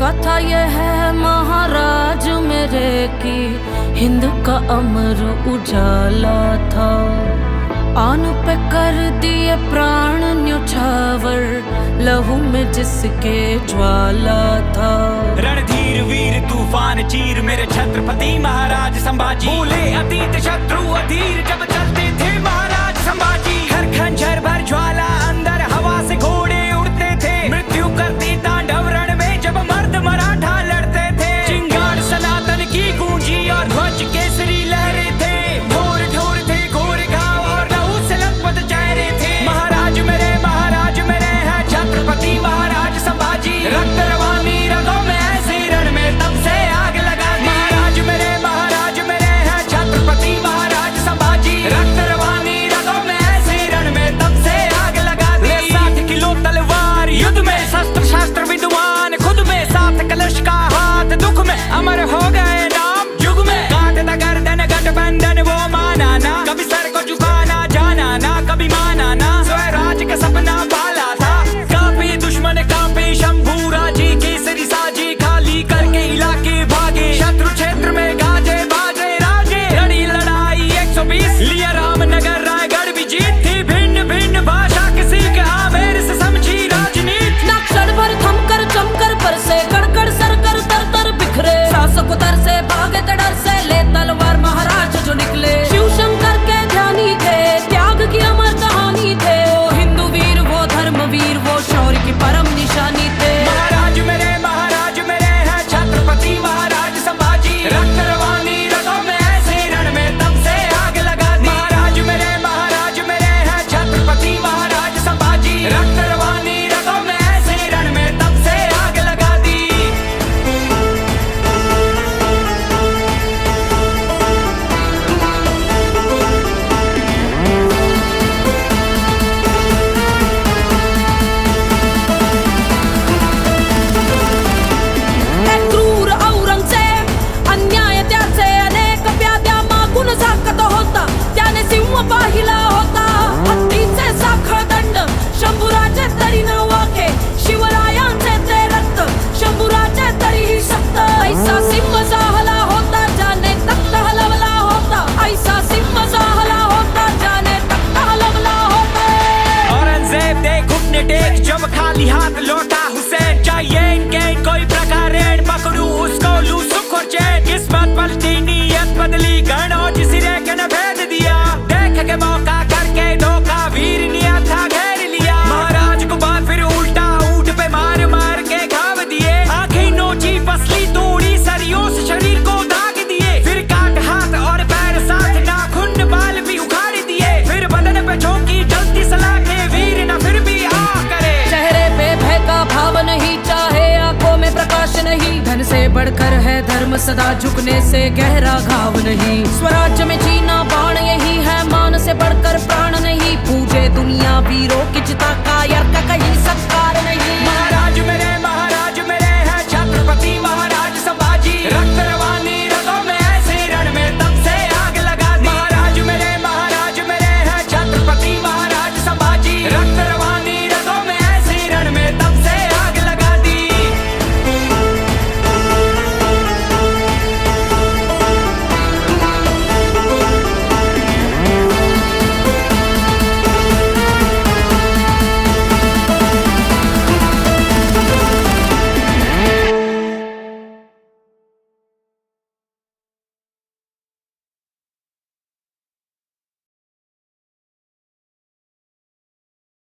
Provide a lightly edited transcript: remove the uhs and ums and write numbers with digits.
कथा यह है महाराज मेरे की, हिंद का अमर उजाला था। आन पे कर दिए प्राण न्योछावर, लहू में जिसके ज्वाला था। रणधीर वीर तूफान चीर मेरे छत्रपति महाराज संभाजी। भूले अतीत शत्रु अधीर जब चलते थे महाराज संभाजी। हर खंजर भर ज्वाला अंदर हवा से घोड़े उड़ते थे। मृत्यु करती तांडव रण में जब मर्द मराठा लड़ते थे। चिंगार सनातन की गूंजी और ध्वज केसरी लहरे थे। घोर ढोर थे घोर घाव और लहू से लथपथ चेहरे थे। महाराज मेरे हैं छत्रपति महाराज संभाजी। रक्त रवानी रगों में ऐसे रण में तब से आग लगा दी। महाराज मेरे हैं छत्रपति महाराज संभाजी। रक्त रवानी रगों में ऐसे रण में तब से आग लगा दी। 60 किलो तलवार युद्ध में, शस्त्र शास्त्र विद्वान खुद में। 7 कलश का हाथ दुख में, अमर हो गए नाम युग में। काटता गर्दन गठबंधन वो माना ना, कभी सर को झुकाना जाना ना, कभी माना ना। स्वराज का सपना पाला था, कांपे दुश्मन कांपे शंभूरा जी। केसरी साजी खाली करके इलाके भागे। शत्रु क्षेत्र में गाजे बाजे राजे। लड़ी लड़ाई 120, लिया रामनगर रायगढ़ भी जीत थी। भिन्न भिन्न भाषा किसी के आमेर से समझी राजनीति। नक्शल भर थमकर जमकर पर से कड़कड़ सरकर तर तर बिखरे। शासक उतर से भागे डर से, ले तलवार महाराज जो निकले। शिव शंकर के ध्यानी थे, त्याग की अमर कहानी थे। वो हिंदू वीर वो धर्म वीर, वो शौर्य की परम निशानी थे। महाराज मेरे हैं छत्रपति महाराज संभाजी। रक्त रवानी रगों में ऐसे रण में तब से आग लगा दी। महाराज मेरे हैं छत्रपति महाराज संभाजी। रक्त रवानी रगों में ऐसे रण में तब से आग लगा दी। क्रूर औरंगजेब अन्याय त्याचे अनेक व्याध्या मागून झाकत होता। त्याने सिंह पाहिला होता, हत्तीचे साखळ दंड शंभूराचे तरी न वाखे। शिवरायांचे ते रक्त शंभूराचे तरीही सक्त। ऐसा सिंह जाहला होता, ज्याने तख्त हलवला होता। ऐसा सिंह जाहला होता, ज्याने तख्त हलवला होता। औरंगजेब दे घुटने टेक जब खाली हाथ लौटा हुसैन। चाहिए इनके कोई प्रकार रेड पकड़ू उसको लू सुख और चैन। किस्मत पलटी नीयत बदली गणों सिरे के न भेद दिया। देख के मौका करके धोखा वीर निया था घेर लिया। महाराज को बात फिर उल्टा ऊंट पे मार मार के घाव दिए। आंखें नोची पसली तोड़ी सरियों से शरीर को दाग दिए। फिर काट हाथ और पैर साथ नाखून बाल भी उखाड़ दिए। फिर बदन पे झोंकी जलती सलाखें वीर न फिर भी आ करे। चेहरे पे भय का भाव नहीं, चाहे आंखों में प्रकाश नहीं। धन से बढ़कर है धर्म सदा, झुकने से गहरा घाव नहीं। स्वराज्य में जीना बाण यही है, मान से बढ़कर प्राण नहीं। पूजे दुनिया वीरों की चिता का, यार का कहीं सबका